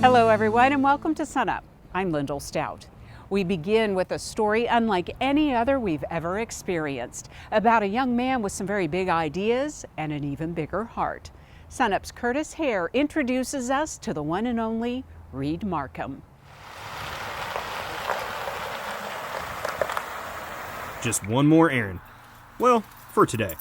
Hello everyone and welcome to SUNUP. I'm Lyndall Stout. We begin with a story unlike any other we've ever experienced about a young man with some very big ideas and an even bigger heart. SUNUP's Curtis Hare introduces us to the one and only Reed Marcum. Just one more errand. Well, for today.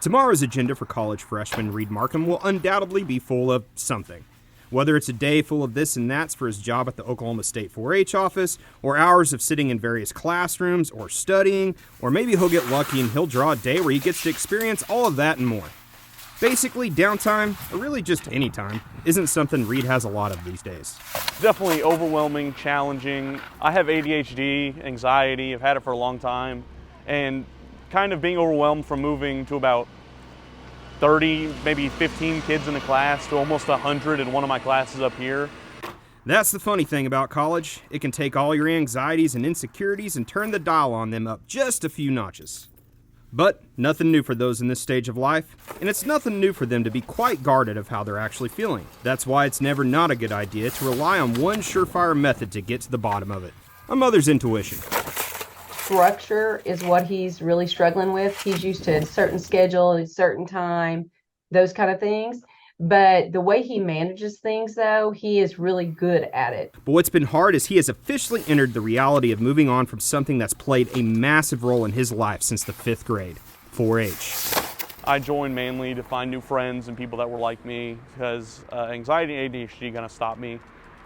Tomorrow's agenda for college freshman Reed Marcum will undoubtedly be full of something. Whether it's a day full of this and that's for his job at the Oklahoma State 4-H office, or hours of sitting in various classrooms, or studying, or maybe he'll get lucky and he'll draw a day where he gets to experience all of that and more. Basically, downtime, or really just any time, isn't something Reed has a lot of these days. Definitely overwhelming, challenging. I have ADHD, anxiety, I've had it for a long time, and kind of being overwhelmed from moving to about 30, maybe 15 kids in a class to almost 100 in one of my classes up here. That's the funny thing about college. It can take all your anxieties and insecurities and turn the dial on them up just a few notches. But nothing new for those in this stage of life, and it's nothing new for them to be quite guarded of how they're actually feeling. That's why it's never not a good idea to rely on one surefire method to get to the bottom of it: a mother's intuition. Structure is what he's really struggling with. He's used to a certain schedule, a certain time, those kind of things. But the way he manages things, though, he is really good at it. But what's been hard is he has officially entered the reality of moving on from something that's played a massive role in his life since the 5th grade, 4-H. I joined mainly to find new friends and people that were like me, because anxiety and ADHD kind of stopped me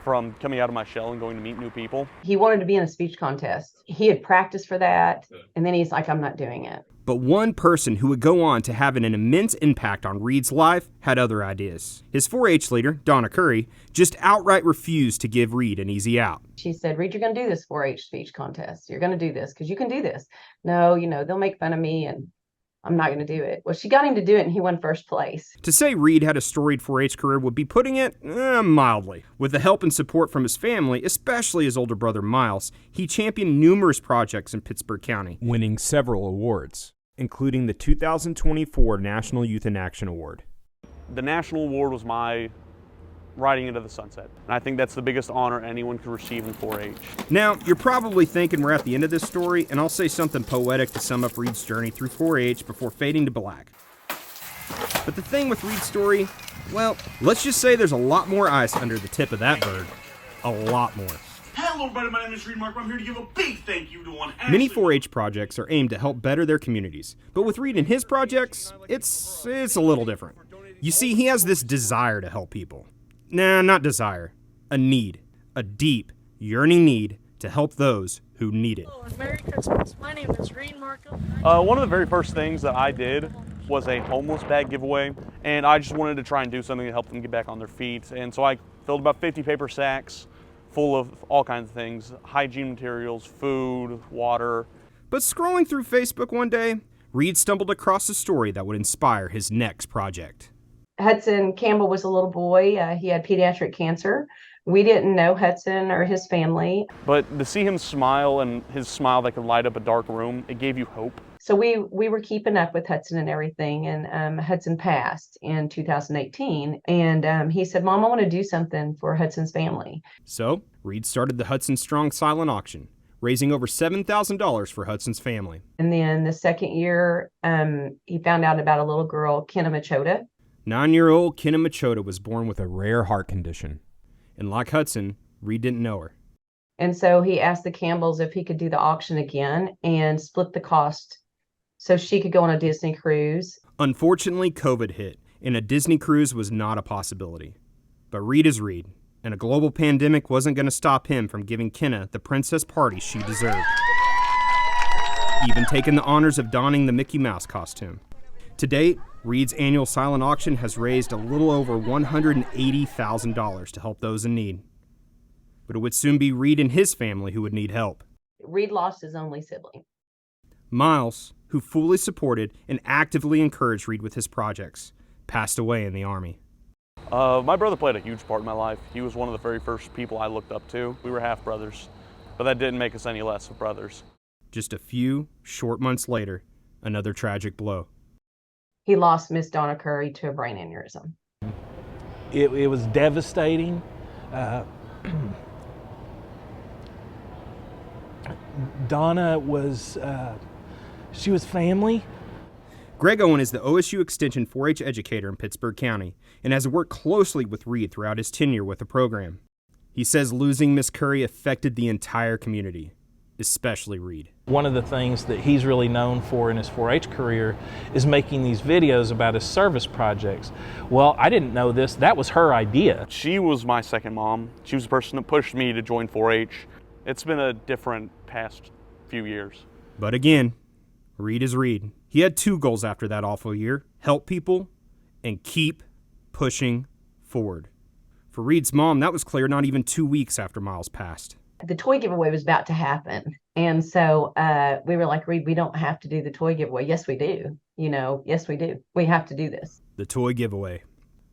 from coming out of my shell and going to meet new people. He wanted to be in a speech contest. He had practiced for that, and then he's like, I'm not doing it. But one person who would go on to have an immense impact on Reed's life had other ideas. His 4-H leader, Donna Curry, just outright refused to give Reed an easy out. She said, Reed, you're going to do this 4-H speech contest. You're going to do this because you can do this. No, they'll make fun of me and I'm not going to do it. Well, she got him to do it and he won first place. To say Reed had a storied 4-H career would be putting it mildly. With the help and support from his family, especially his older brother Miles, he championed numerous projects in Pittsburg County, winning several awards, including the 2024 National Youth in Action Award. The national award was my riding into the sunset, and I think that's the biggest honor anyone could receive in 4-H. Now, you're probably thinking we're at the end of this story, and I'll say something poetic to sum up Reed's journey through 4-H before fading to black. But the thing with Reed's story, well, let's just say there's a lot more ice under the tip of that bird. A lot more. Hello everybody, my name is Reed Marcum. I'm here to give a big thank you to one Many 4-H projects are aimed to help better their communities, but with Reed and his projects, it's a little different. You see, he has this desire to help people. Nah, not desire. A need. A deep, yearning need to help those who need it. Hello and Merry Christmas. My name is Reed Marcum. One of the very first things that I did was a homeless bag giveaway, and I just wanted to try and do something to help them get back on their feet. And so I filled about 50 paper sacks full of all kinds of things: hygiene materials, food, water. But scrolling through Facebook one day, Reed stumbled across a story that would inspire his next project. Hudson Campbell was a little boy. He had pediatric cancer. We didn't know Hudson or his family. But to see him smile, and his smile that could light up a dark room, it gave you hope. So we were keeping up with Hudson and everything, and Hudson passed in 2018. And he said, Mom, I want to do something for Hudson's family. So Reed started the Hudson Strong silent auction, raising over $7,000 for Hudson's family. And then the second year, he found out about a little girl, Kenna Machota. 9-year-old Kenna Machota was born with a rare heart condition. And like Hudson, Reed didn't know her. And so he asked the Campbells if he could do the auction again and split the cost so she could go on a Disney cruise. Unfortunately, COVID hit, and a Disney cruise was not a possibility. But Reed is Reed, and a global pandemic wasn't going to stop him from giving Kenna the princess party she deserved. Even taking the honors of donning the Mickey Mouse costume. To date, Reed's annual silent auction has raised a little over $180,000 to help those in need. But it would soon be Reed and his family who would need help. Reed lost his only sibling. Miles, who fully supported and actively encouraged Reed with his projects, passed away in the Army. My brother played a huge part in my life. He was one of the very first people I looked up to. We were half brothers, but that didn't make us any less of brothers. Just a few short months later, another tragic blow. He lost Miss Donna Curry to a brain aneurysm. It was devastating. Donna was, she was family. Greg Owen is the OSU Extension 4-H educator in Pittsburg County and has worked closely with Reed throughout his tenure with the program. He says losing Miss Curry affected the entire community, especially Reed. One of the things that he's really known for in his 4-H career is making these videos about his service projects. Well, I didn't know this. That was her idea. She was my second mom. She was the person that pushed me to join 4-H. It's been a different past few years. But again, Reed is Reed. He had two goals after that awful year: help people and keep pushing forward. For Reed's mom, that was clear not even 2 weeks after Miles passed. The toy giveaway was about to happen. And so we were like, Reed, we don't have to do the toy giveaway. Yes, we do. Yes, we do. We have to do this. The toy giveaway,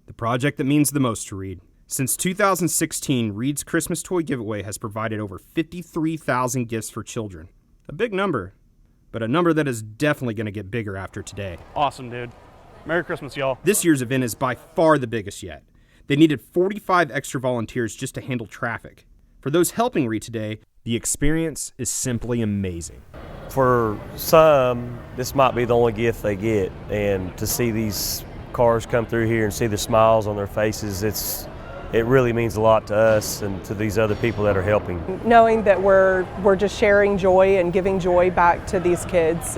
the project that means the most to Reed. Since 2016, Reed's Christmas toy giveaway has provided over 53,000 gifts for children. A big number, but a number that is definitely going to get bigger after today. Awesome, dude. Merry Christmas, y'all. This year's event is by far the biggest yet. They needed 45 extra volunteers just to handle traffic. For those helping Reed today, the experience is simply amazing. For some, this might be the only gift they get, and to see these cars come through here and see the smiles on their faces, it really means a lot to us and to these other people that are helping. Knowing that we're just sharing joy and giving joy back to these kids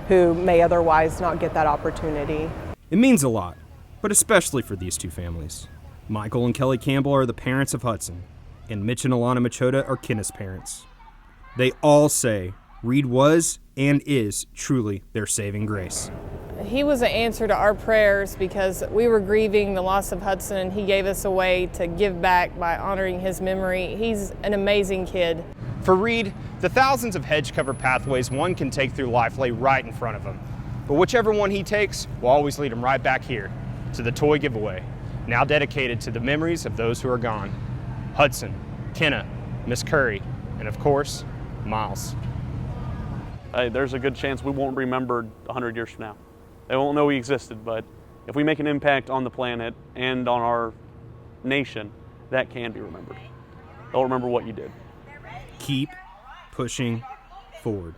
who may otherwise not get that opportunity. It means a lot, but especially for these two families. Michael and Kelly Campbell are the parents of Hudson, and Mitch and Alana Machota are Kenneth's parents. They all say Reed was and is truly their saving grace. He was an answer to our prayers because we were grieving the loss of Hudson, and he gave us a way to give back by honoring his memory. He's an amazing kid. For Reed, the thousands of hedge-covered pathways one can take through life lay right in front of him. But whichever one he takes will always lead him right back here to the toy giveaway, now dedicated to the memories of those who are gone. Hudson, Kenna, Miss Curry, and of course, Miles. Hey, there's a good chance we won't be remembered 100 years from now. They won't know we existed, but if we make an impact on the planet and on our nation, that can be remembered. They'll remember what you did. Keep pushing forward.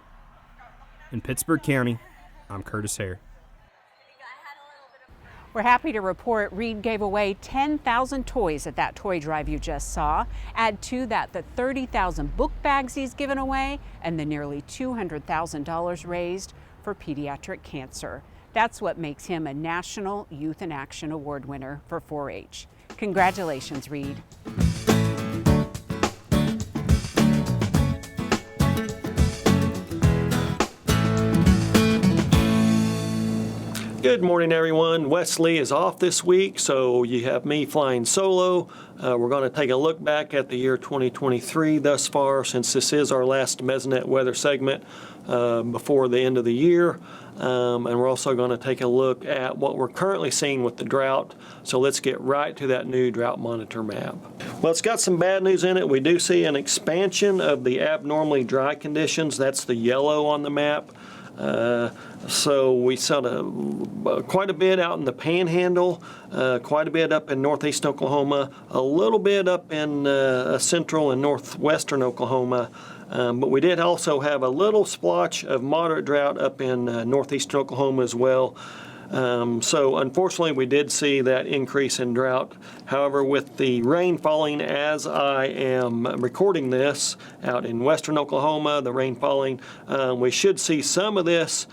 In Pittsburg County, I'm Curtis Hare. We're happy to report Reed gave away 10,000 toys at that toy drive you just saw. Add to that the 30,000 book bags he's given away and the nearly $200,000 raised for pediatric cancer. That's what makes him a National Youth in Action Award winner for 4-H. Congratulations, Reed. Good morning, everyone. Wesley is off this week, so you have me flying solo. We're going to take a look back at the year 2023 thus far, since this is our last Mesonet weather segment before the end of the year. And we're also going to take a look at what we're currently seeing with the drought. So let's get right to that new drought monitor map. Well, it's got some bad news in it. We do see an expansion of the abnormally dry conditions. That's the yellow on the map. So we saw quite a bit out in the Panhandle, quite a bit up in northeast Oklahoma, a little bit up in central and northwestern Oklahoma. But we did also have a little splotch of moderate drought up in northeastern Oklahoma as well. So unfortunately, we did see that increase in drought. However, with the rain falling as I am recording this out in western Oklahoma, the rain falling, we should see some of this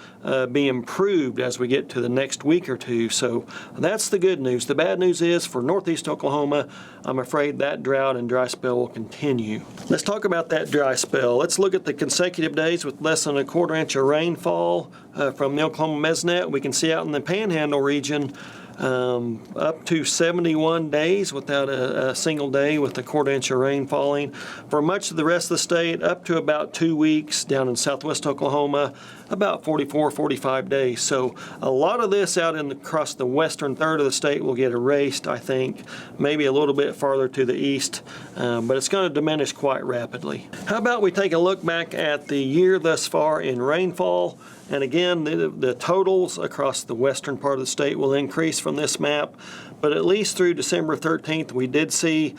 be improved as we get to the next week or two. So that's the good news. The bad news is for northeast Oklahoma, I'm afraid that drought and dry spell will continue. Let's talk about that dry spell. Let's look at the consecutive days with less than a quarter inch of rainfall from the Oklahoma Mesonet. We can see out in the Panhandle region up to 71 days without a single day with a quarter inch of rain falling. For much of the rest of the state, up to about 2 weeks down in southwest Oklahoma, about 44, 45 days. So a lot of this out across the western third of the state will get erased, I think, maybe a little bit farther to the east, but it's going to diminish quite rapidly. How about we take a look back at the year thus far in rainfall? And again, the totals across the western part of the state will increase from this map, but at least through December 13th, we did see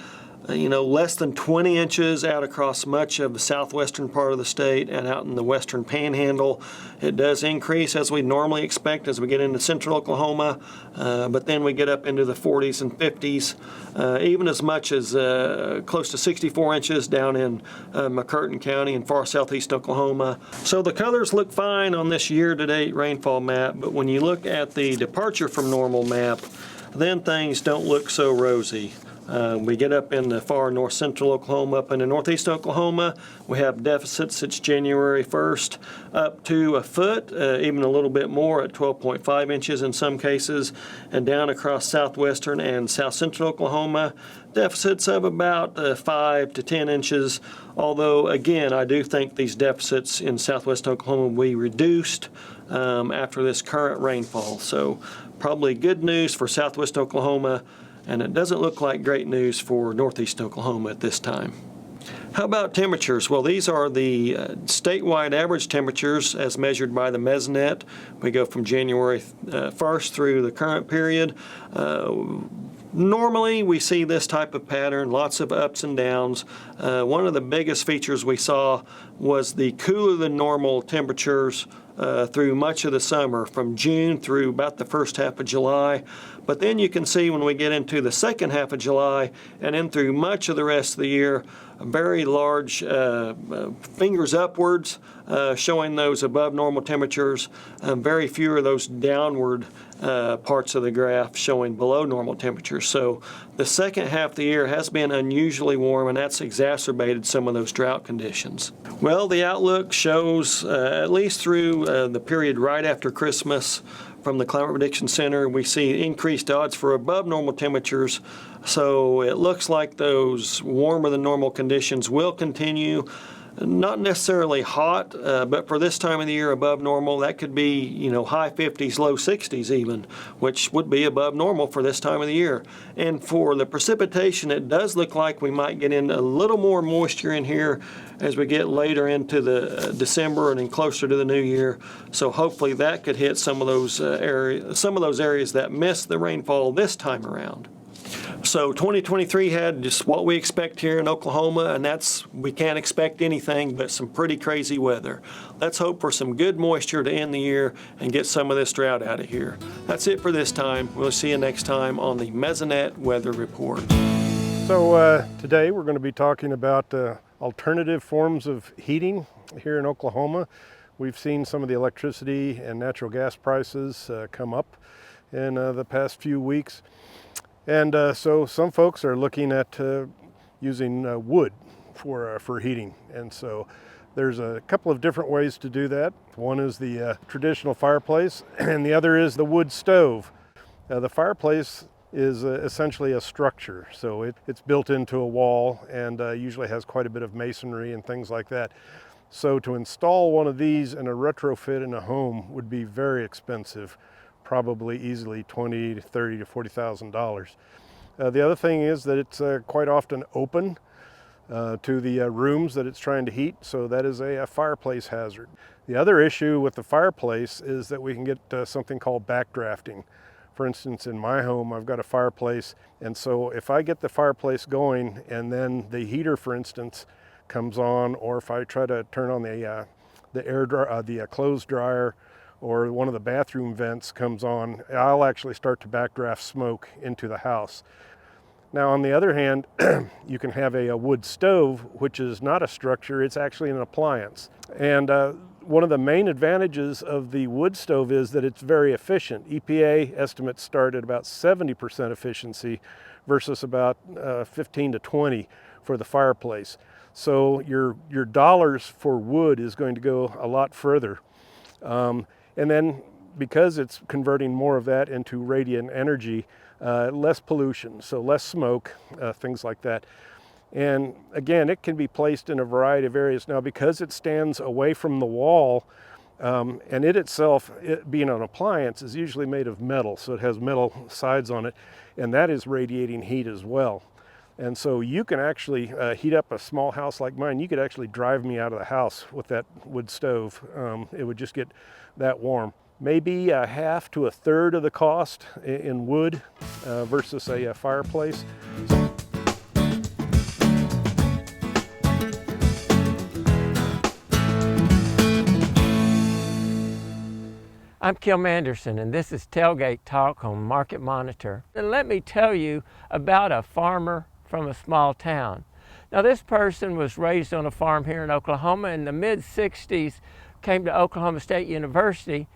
less than 20 inches out across much of the southwestern part of the state and out in the western panhandle. It does increase as we normally expect as we get into central Oklahoma, but then we get up into the 40s and 50s, even as much as close to 64 inches down in McCurtain County in far southeast Oklahoma. So the colors look fine on this year-to-date rainfall map, but when you look at the departure from normal map, then things don't look so rosy. We get up in the far north central Oklahoma, up into northeast Oklahoma. We have deficits since January 1st up to a foot, even a little bit more at 12.5 inches in some cases, and down across southwestern and south central Oklahoma, deficits of about 5 to 10 inches. Although, again, I do think these deficits in southwest Oklahoma will be reduced after this current rainfall. So probably good news for southwest Oklahoma, and it doesn't look like great news for northeast Oklahoma at this time. How about temperatures? Well, these are the statewide average temperatures as measured by the Mesonet. We go from January 1st through the current period. Normally, we see this type of pattern, lots of ups and downs. One of the biggest features we saw was the cooler than normal temperatures through much of the summer, from June through about the first half of July. But then you can see when we get into the second half of July and in through much of the rest of the year, very large fingers upwards, showing those above normal temperatures, very few of those downward parts of the graph showing below normal temperatures. So the second half of the year has been unusually warm, and that's exacerbated some of those drought conditions. Well, the outlook shows, at least through the period right after Christmas, from the Climate Prediction Center, we see increased odds for above normal temperatures. So it looks like those warmer than normal conditions will continue. Not necessarily hot, but for this time of the year above normal, that could be, high 50s, low 60s even, which would be above normal for this time of the year. And for the precipitation, it does look like we might get in a little more moisture in here as we get later into the December and then closer to the new year. So hopefully that could hit some of those areas that missed the rainfall this time around. So 2023 had just what we expect here in Oklahoma, and we can't expect anything but some pretty crazy weather. Let's hope for some good moisture to end the year and get some of this drought out of here. That's it for this time. We'll see you next time on the Mesonet Weather Report. So today we're going to be talking about alternative forms of heating here in Oklahoma. We've seen some of the electricity and natural gas prices come up in the past few weeks. And so some folks are looking at using wood for heating. And so there's a couple of different ways to do that. One is the traditional fireplace, and the other is the wood stove. The fireplace is essentially a structure. So it's built into a wall and usually has quite a bit of masonry and things like that. So to install one of these in a retrofit in a home would be very expensive. Probably easily $20,000 to $30,000 to $40,000. The other thing is that it's quite often open to the rooms that it's trying to heat, so that is a fireplace hazard. The other issue with the fireplace is that we can get something called backdrafting. For instance, in my home, I've got a fireplace, and so if I get the fireplace going and then the heater, for instance, comes on, or if I try to turn on the clothes dryer, or one of the bathroom vents comes on, I'll actually start to backdraft smoke into the house. Now, on the other hand, you can have a wood stove, which is not a structure, it's actually an appliance. And one of the main advantages of the wood stove is that it's very efficient. EPA estimates start at about 70% efficiency versus about 15 to 20 for the fireplace. So your dollars for wood is going to go a lot further. And then because it's converting more of that into radiant energy, less pollution, so less smoke, things like that. And again, it can be placed in a variety of areas. Now, because it stands away from the wall, and it itself, being an appliance, is usually made of metal, so it has metal sides on it, and that is radiating heat as well. And so you can actually heat up a small house like mine. You could actually drive me out of the house with that wood stove. It would just get that warm. Maybe a half to a third of the cost in wood versus a fireplace. I'm Kim Anderson, and this is Tailgate Talk on Market Monitor. And let me tell you about a farmer from a small town. Now, this person was raised on a farm here in Oklahoma. In the mid-60s, came to Oklahoma State University.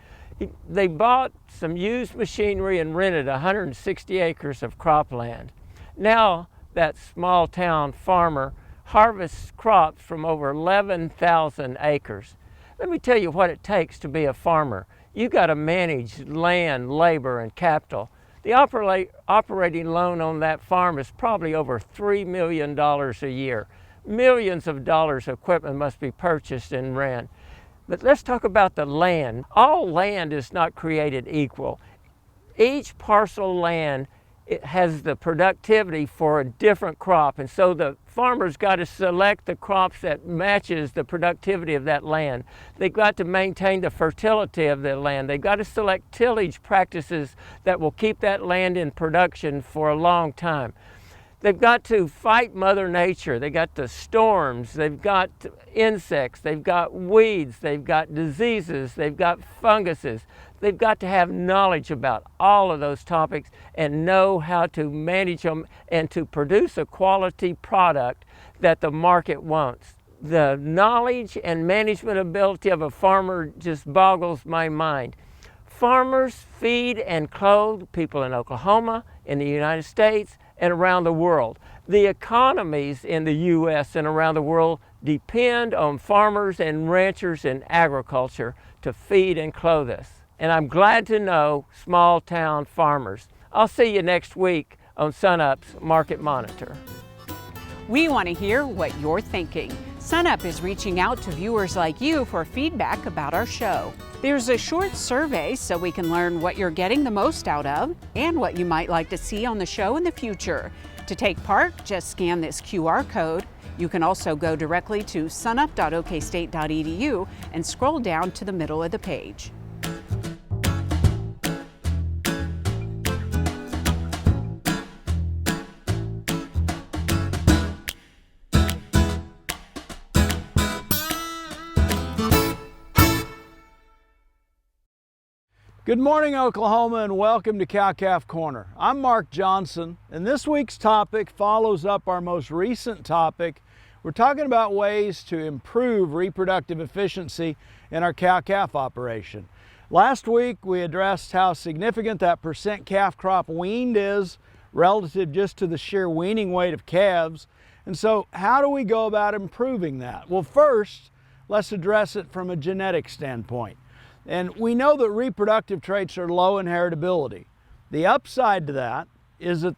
They bought some used machinery and rented 160 acres of cropland. Now, that small town farmer harvests crops from over 11,000 acres. Let me tell you what it takes to be a farmer. You got to manage land, labor, and capital. The operating loan on that farm is probably over $3 million a year. Millions of dollars of equipment must be purchased and ran. But let's talk about the land. All land is not created equal. Each parcel of land, it has the productivity for a different crop, and so the farmer's got to select the crops that matches the productivity of that land. They've got to maintain the fertility of the land. They've got to select tillage practices that will keep that land in production for a long time. They've got to fight Mother Nature. They've got the storms, they've got insects, they've got weeds, they've got diseases, they've got funguses. They've got to have knowledge about all of those topics and know how to manage them and to produce a quality product that the market wants. The knowledge and management ability of a farmer just boggles my mind. Farmers feed and clothe people in Oklahoma, in the United States, and around the world. The economies in the U.S. and around the world depend on farmers and ranchers and agriculture to feed and clothe us. And I'm glad to know small town farmers. I'll see you next week on SUNUP's Market Monitor. We want to hear what you're thinking. SUNUP is reaching out to viewers like you for feedback about our show. There's a short survey so we can learn what you're getting the most out of and what you might like to see on the show in the future. To take part, just scan this QR code. You can also go directly to sunup.okstate.edu and scroll down to the middle of the page. Good morning, Oklahoma, and welcome to Cow-Calf Corner. I'm Mark Johnson, and this week's topic follows up our most recent topic. We're talking about ways to improve reproductive efficiency in our cow-calf operation. Last week, we addressed how significant that percent calf crop weaned is relative just to the sheer weaning weight of calves. And so how do we go about improving that? Well, first, let's address it from a genetic standpoint. And we know that reproductive traits are low inheritability. The upside to that is that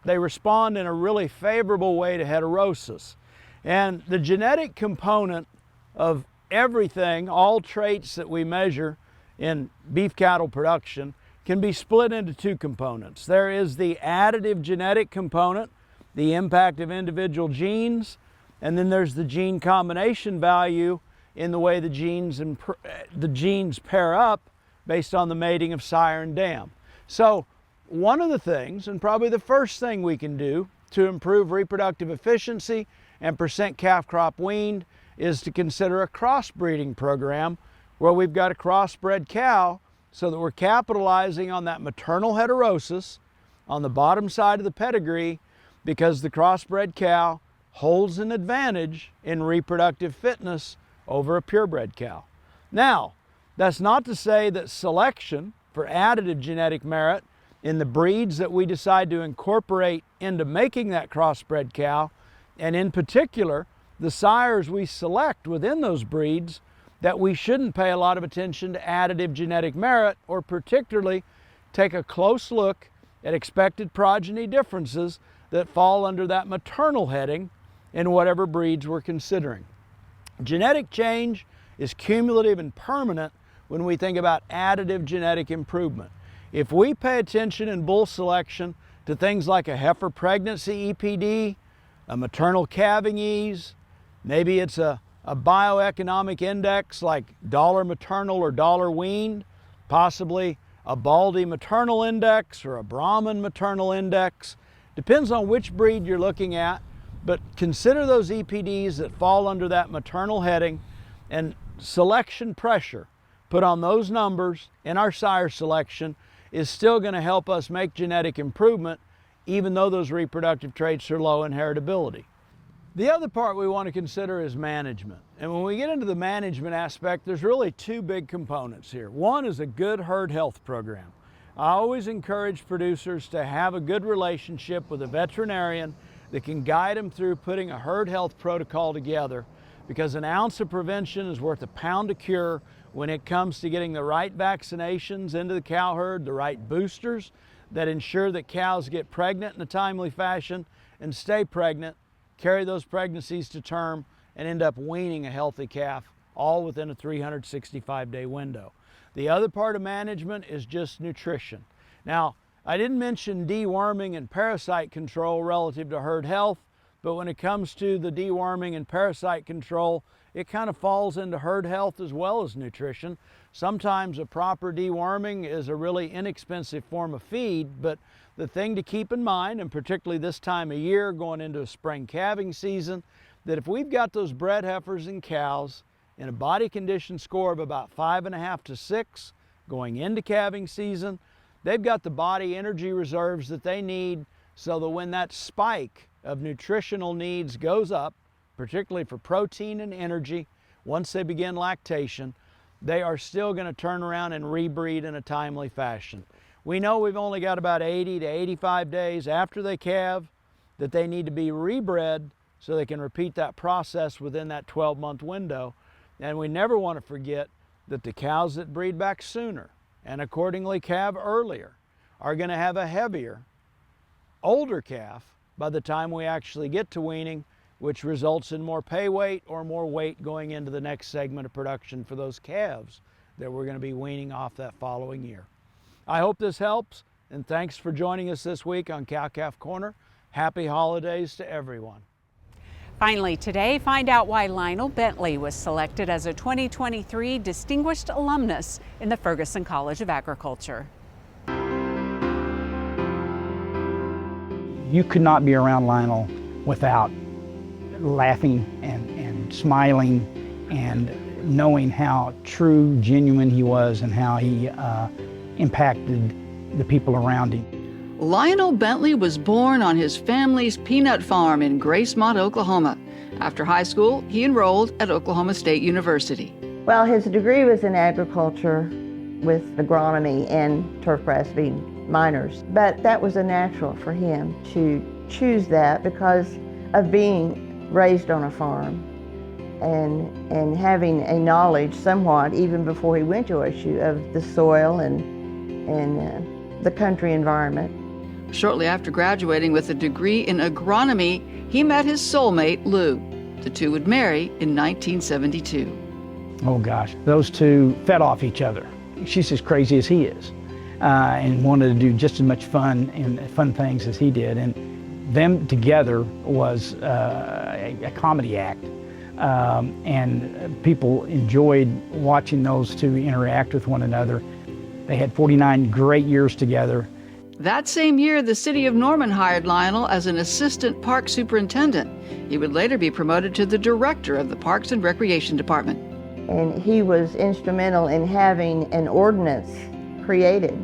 they respond in a really favorable way to heterosis. And the genetic component of everything, all traits that we measure in beef cattle production, can be split into two components. There is the additive genetic component, the impact of individual genes, and then there's the gene combination value in the way the genes pair up based on the mating of sire and dam. So one of the things, and probably the first thing we can do to improve reproductive efficiency and percent calf crop weaned, is to consider a crossbreeding program where we've got a crossbred cow so that we're capitalizing on that maternal heterosis on the bottom side of the pedigree, because the crossbred cow holds an advantage in reproductive fitness over a purebred cow. Now, that's not to say that selection for additive genetic merit in the breeds that we decide to incorporate into making that crossbred cow, and in particular, the sires we select within those breeds, that we shouldn't pay a lot of attention to additive genetic merit, or particularly take a close look at expected progeny differences that fall under that maternal heading in whatever breeds we're considering. Genetic change is cumulative and permanent when we think about additive genetic improvement. If we pay attention in bull selection to things like a heifer pregnancy EPD, a maternal calving ease, maybe it's a bioeconomic index like dollar maternal or dollar weaned, possibly a Baldy maternal index or a Brahman maternal index, depends on which breed you're looking at. But consider those EPDs that fall under that maternal heading, and selection pressure put on those numbers in our sire selection is still going to help us make genetic improvement, even though those reproductive traits are low in heritability. The other part we want to consider is management. And when we get into the management aspect, there's really two big components here. One is a good herd health program. I always encourage producers to have a good relationship with a veterinarian that can guide them through putting a herd health protocol together, because an ounce of prevention is worth a pound of cure when it comes to getting the right vaccinations into the cow herd, the right boosters that ensure that cows get pregnant in a timely fashion and stay pregnant, carry those pregnancies to term, and end up weaning a healthy calf, all within a 365-day window. The other part of management is just nutrition. Now, I didn't mention deworming and parasite control relative to herd health, but when it comes to the deworming and parasite control, it kind of falls into herd health as well as nutrition. Sometimes a proper deworming is a really inexpensive form of feed, but the thing to keep in mind, and particularly this time of year going into a spring calving season, that if we've got those bred heifers and cows in a body condition score of about 5.5 to 6 going into calving season, they've got the body energy reserves that they need so that when that spike of nutritional needs goes up, particularly for protein and energy, once they begin lactation, they are still going to turn around and rebreed in a timely fashion. We know we've only got about 80 to 85 days after they calve that they need to be rebred so they can repeat that process within that 12-month window. And we never want to forget that the cows that breed back sooner and accordingly calve earlier are going to have a heavier, older calf by the time we actually get to weaning, which results in more pay weight or more weight going into the next segment of production for those calves that we're going to be weaning off that following year. I hope this helps, and thanks for joining us this week on Cow-Calf Corner. Happy holidays to everyone. Finally today, find out why Lionel Bentley was selected as a 2023 Distinguished Alumnus in the Ferguson College of Agriculture. You could not be around Lionel without laughing and smiling and knowing how true, genuine he was and how he impacted the people around him. Lionel Bentley was born on his family's peanut farm in Gracemont, Oklahoma. After high school, he enrolled at Oklahoma State University. Well, his degree was in agriculture with agronomy and turf grass being minors, but that was a natural for him to choose that because of being raised on a farm and having a knowledge somewhat, even before he went to OSU, of the soil and the country environment. Shortly after graduating with a degree in agronomy, he met his soulmate, Lou. The two would marry in 1972. Oh gosh, those two fed off each other. She's as crazy as he is and wanted to do just as much fun things as he did. And them together was a comedy act. And people enjoyed watching those two interact with one another. They had 49 great years together. That same year, the city of Norman hired Lionel as an assistant park superintendent. He would later be promoted to the director of the Parks and Recreation Department. And he was instrumental in having an ordinance created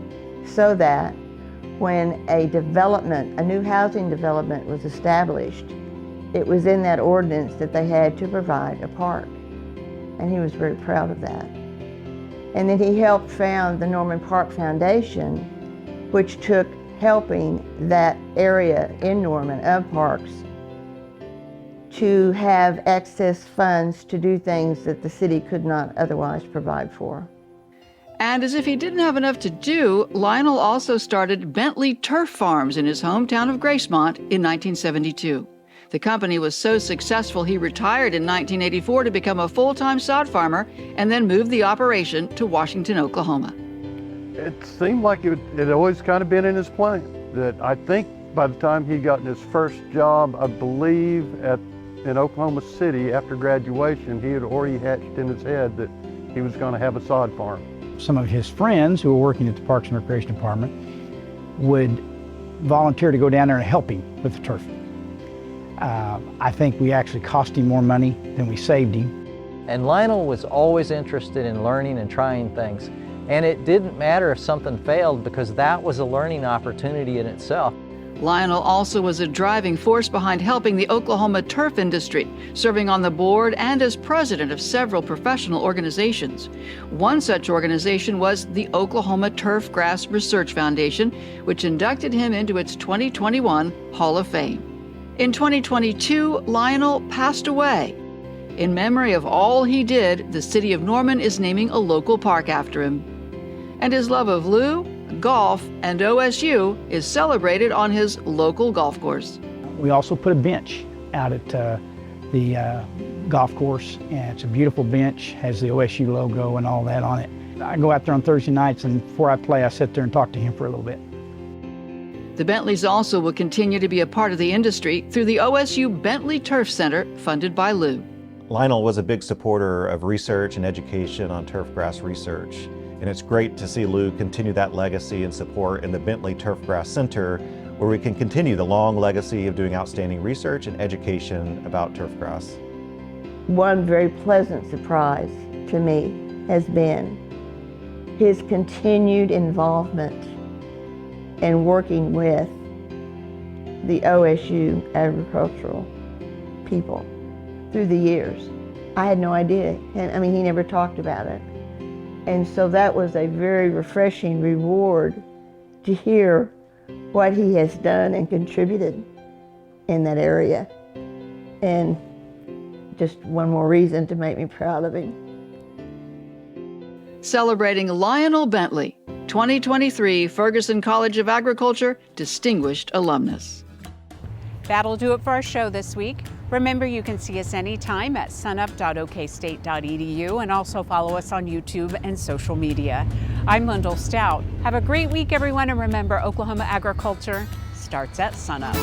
so that when a new housing development was established, it was in that ordinance that they had to provide a park. And he was very proud of that. And then he helped found the Norman Park Foundation, which took helping that area in Norman of parks to have excess funds to do things that the city could not otherwise provide for. And as if he didn't have enough to do, Lionel also started Bentley Turf Farms in his hometown of Gracemont in 1972. The company was so successful he retired in 1984 to become a full-time sod farmer and then moved the operation to Washington, Oklahoma. It seemed like it had always kind of been in his plan. That I think by the time he got his first job, I believe in Oklahoma City after graduation, he had already hatched in his head that he was going to have a sod farm. Some of his friends who were working at the Parks and Recreation Department would volunteer to go down there and help him with the turf. I think we actually cost him more money than we saved him. And Lionel was always interested in learning and trying things. And it didn't matter if something failed because that was a learning opportunity in itself. Lionel also was a driving force behind helping the Oklahoma turf industry, serving on the board and as president of several professional organizations. One such organization was the Oklahoma Turf Grass Research Foundation, which inducted him into its 2021 Hall of Fame. In 2022, Lionel passed away. In memory of all he did, the city of Norman is naming a local park after him. And his love of Lou, golf, and OSU is celebrated on his local golf course. We also put a bench out at the golf course, and it's a beautiful bench, has the OSU logo and all that on it. I go out there on Thursday nights, and before I play, I sit there and talk to him for a little bit. The Bentleys also will continue to be a part of the industry through the OSU Bentley Turf Center, funded by Lou. Lionel was a big supporter of research and education on turf grass research. And it's great to see Lou continue that legacy and support in the Bentley Turf Grass Center, where we can continue the long legacy of doing outstanding research and education about turf grass. One very pleasant surprise to me has been his continued involvement in working with the OSU agricultural people through the years. I had no idea, and I mean, he never talked about it. And so that was a very refreshing reward to hear what he has done and contributed in that area. And just one more reason to make me proud of him. Celebrating Lionel Bentley, 2023 Ferguson College of Agriculture Distinguished Alumnus. That'll do it for our show this week. Remember, you can see us anytime at sunup.okstate.edu and also follow us on YouTube and social media. I'm Lindell Stout. Have a great week, everyone, and remember, Oklahoma agriculture starts at sunup.